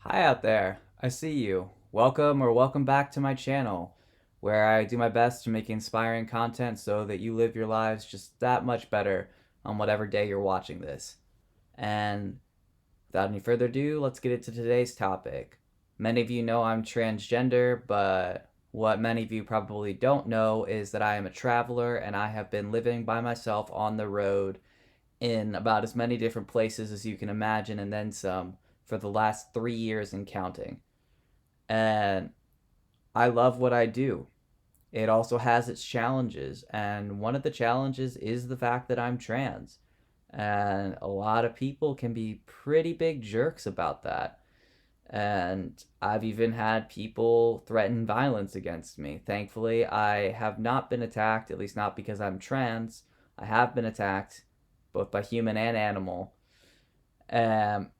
Hi out there. I see you. Welcome back to my channel, where I do my best to make inspiring content so that you live your lives just that much better on whatever day you're watching this. And without any further ado, let's get into today's topic. Many of you know I'm transgender, but what many of you probably don't know is that I am a traveler and I have been living by myself on the road in about as many different places as you can imagine and then some for the last 3 years and counting. And I love what I do. It also has its challenges, and one of the challenges is the fact that I'm trans. And a lot of people can be pretty big jerks about that. And I've even had people threaten violence against me. Thankfully, I have not been attacked, at least not because I'm trans. I have been attacked both by human and animal. Um,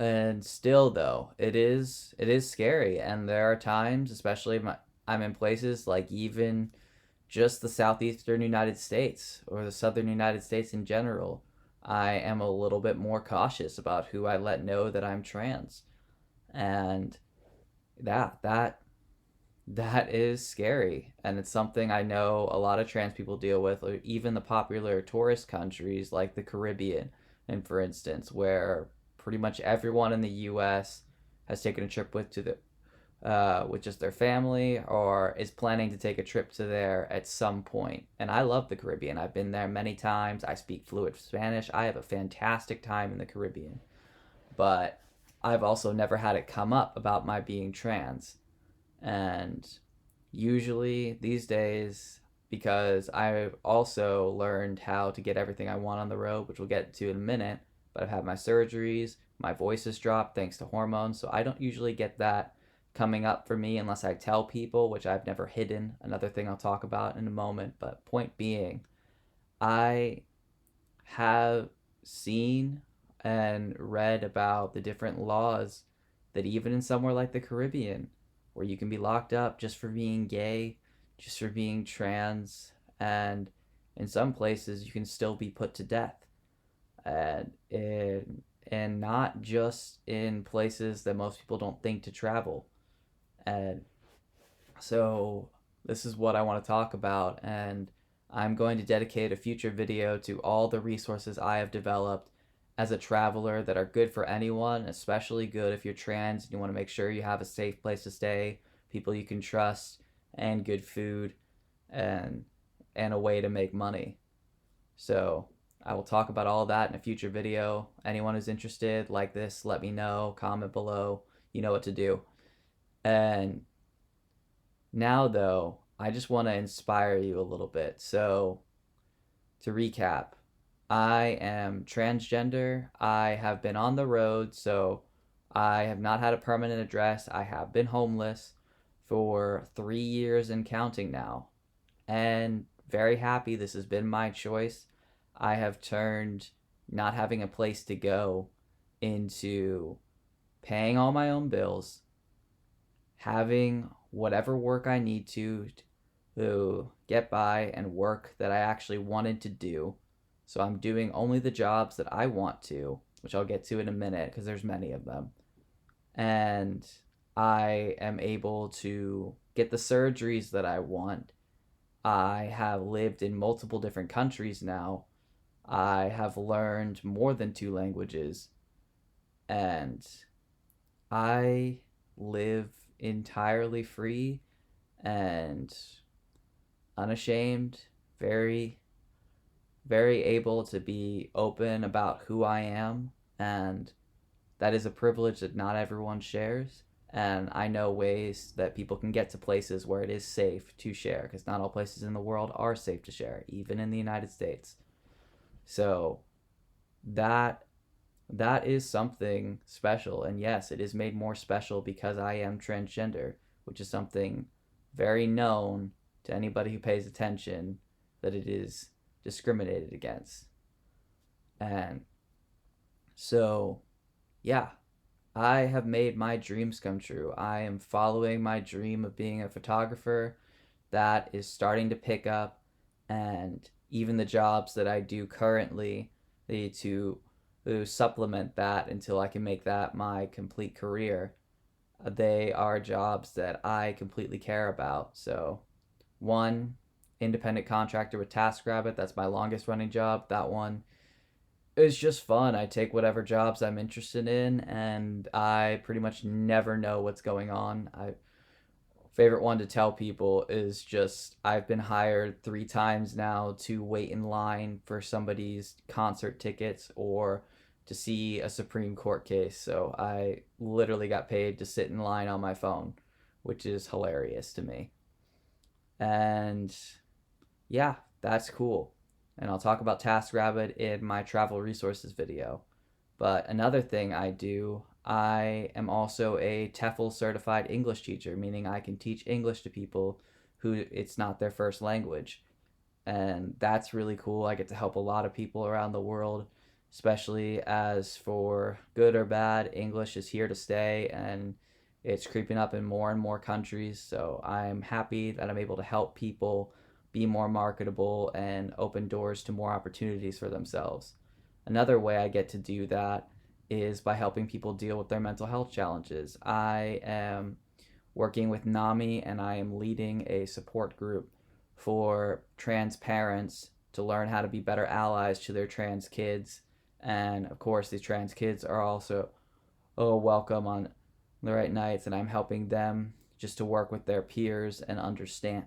and still though, it is scary, and there are times, especially if I'm in places like even just the southeastern United States or the southern United States in general, I am a little bit more cautious about who I let know that I'm trans. And that is scary, and it's something I know a lot of trans people deal with, or even the popular tourist countries like the Caribbean, and for instance, where pretty much everyone in the U.S. has taken a trip with just their family or is planning to take a trip to there at some point. And I love the Caribbean. I've been there many times. I speak fluent Spanish. I have a fantastic time in the Caribbean, but I've also never had it come up about my being trans. And usually these days, because I've also learned how to get everything I want on the road, which we'll get to in a minute, but I've had my surgeries, my voice has dropped thanks to hormones, so I don't usually get that coming up for me unless I tell people, which I've never hidden. Another thing I'll talk about in a moment, but point being, I have seen and read about the different laws that even in somewhere like the Caribbean, where you can be locked up just for being gay, just for being trans, and in some places you can still be put to death. And not just in places that most people don't think to travel. And so this is what I want to talk about, and I'm going to dedicate a future video to all the resources I have developed as a traveler that are good for anyone, especially good if you're trans and you want to make sure you have a safe place to stay, people you can trust, and good food, and and a way to make money. So I will talk about all that in a future video. Anyone who's interested like this, let me know, comment below. You know what to do. And now, though, I just want to inspire you a little bit. So, to recap, I am transgender. I have been on the road, so I have not had a permanent address. I have been homeless for 3 years and counting now. And very happy this has been my choice. I have turned not having a place to go into paying all my own bills, having whatever work I need to get by and work that I actually wanted to do. So I'm doing only the jobs that I want to, which I'll get to in a minute because there's many of them. And I am able to get the surgeries that I want. I have lived in multiple different countries now. I have learned more than two languages. And I live entirely free and unashamed, very, very able to be open about who I am. And that is a privilege that not everyone shares. And I know ways that people can get to places where it is safe to share, because not all places in the world are safe to share, even in the United States. So that that is something special. And yes, it is made more special because I am transgender, which is something very known to anybody who pays attention, that it is discriminated against. And so, yeah, I have made my dreams come true. I am following my dream of being a photographer that is starting to pick up, and even the jobs that I do currently, to supplement that until I can make that my complete career. They are jobs that I completely care about. So, one, independent contractor with TaskRabbit, that's my longest running job. That one is just fun. I take whatever jobs I'm interested in, and I pretty much never know what's going on. I favorite one to tell people is just I've been hired 3 times now to wait in line for somebody's concert tickets or to see a Supreme Court case. So I literally got paid to sit in line on my phone, which is hilarious to me. And yeah, that's cool. And I'll talk about TaskRabbit in my travel resources video. But another thing I do, I am also a TEFL certified English teacher, meaning I can teach English to people who it's not their first language. And that's really cool. I get to help a lot of people around the world, especially as for good or bad, English is here to stay and it's creeping up in more and more countries. So I'm happy that I'm able to help people be more marketable and open doors to more opportunities for themselves. Another way I get to do that is by helping people deal with their mental health challenges. I am working with NAMI and I am leading a support group for trans parents to learn how to be better allies to their trans kids. And of course, these trans kids are also welcome on the right nights, and I'm helping them just to work with their peers and understand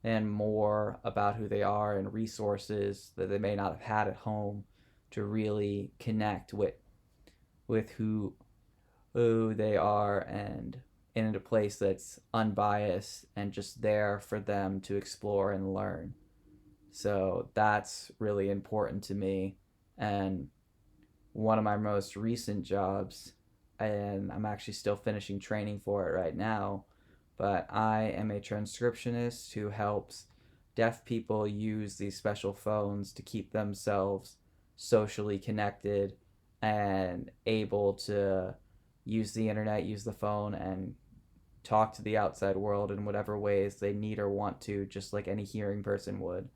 and more about who they are and resources that they may not have had at home to really connect with who they are and in a place that's unbiased and just there for them to explore and learn. So that's really important to me. And one of my most recent jobs, and I'm actually still finishing training for it right now, but I am a transcriptionist who helps deaf people use these special phones to keep themselves socially connected and able to use the internet, use the phone, and talk to the outside world in whatever ways they need or want to, just like any hearing person would.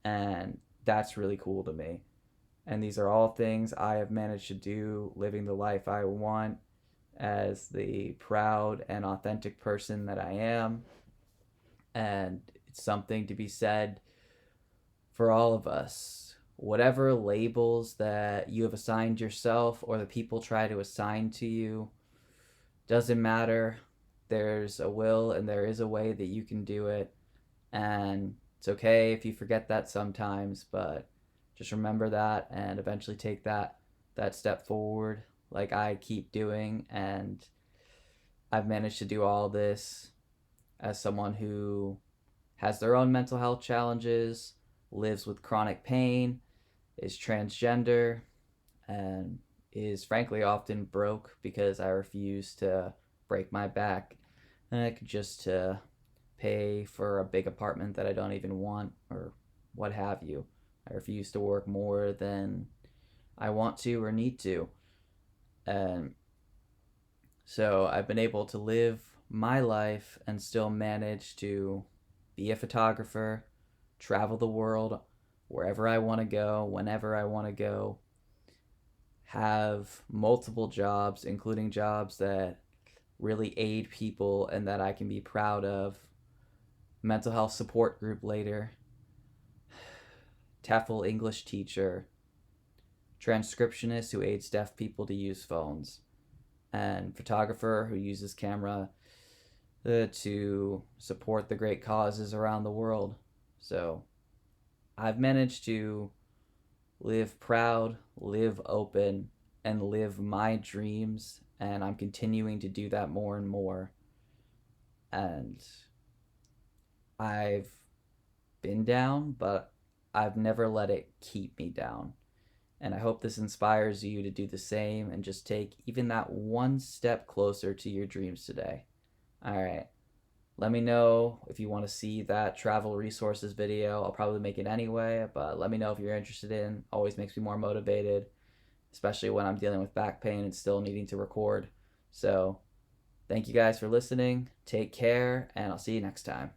And that's really cool to me. And these are all things I have managed to do, living the life I want as the proud and authentic person that I am. And it's something to be said for all of us. Whatever labels that you have assigned yourself or the people try to assign to you, doesn't matter. There's a will and there is a way that you can do it. And it's okay if you forget that sometimes, but just remember that and eventually take that step forward like I keep doing. And I've managed to do all this as someone who has their own mental health challenges, lives with chronic pain, is transgender, and is frankly often broke because I refuse to break my back just to pay for a big apartment that I don't even want or what have you. I refuse to work more than I want to or need to. And so I've been able to live my life and still manage to be a photographer, travel the world wherever I want to go, whenever I want to go, have multiple jobs, including jobs that really aid people and that I can be proud of. Mental health support group later, TEFL English teacher, transcriptionist who aids deaf people to use phones, and photographer who uses camera to support the great causes around the world. So I've managed to live proud, live open, and live my dreams, and I'm continuing to do that more and more. And I've been down, but I've never let it keep me down. And I hope this inspires you to do the same and just take even that one step closer to your dreams today. All right. Let me know if you want to see that travel resources video. I'll probably make it anyway, but let me know if you're interested in. Always makes me more motivated, especially when I'm dealing with back pain and still needing to record. So, thank you guys for listening. Take care, and I'll see you next time.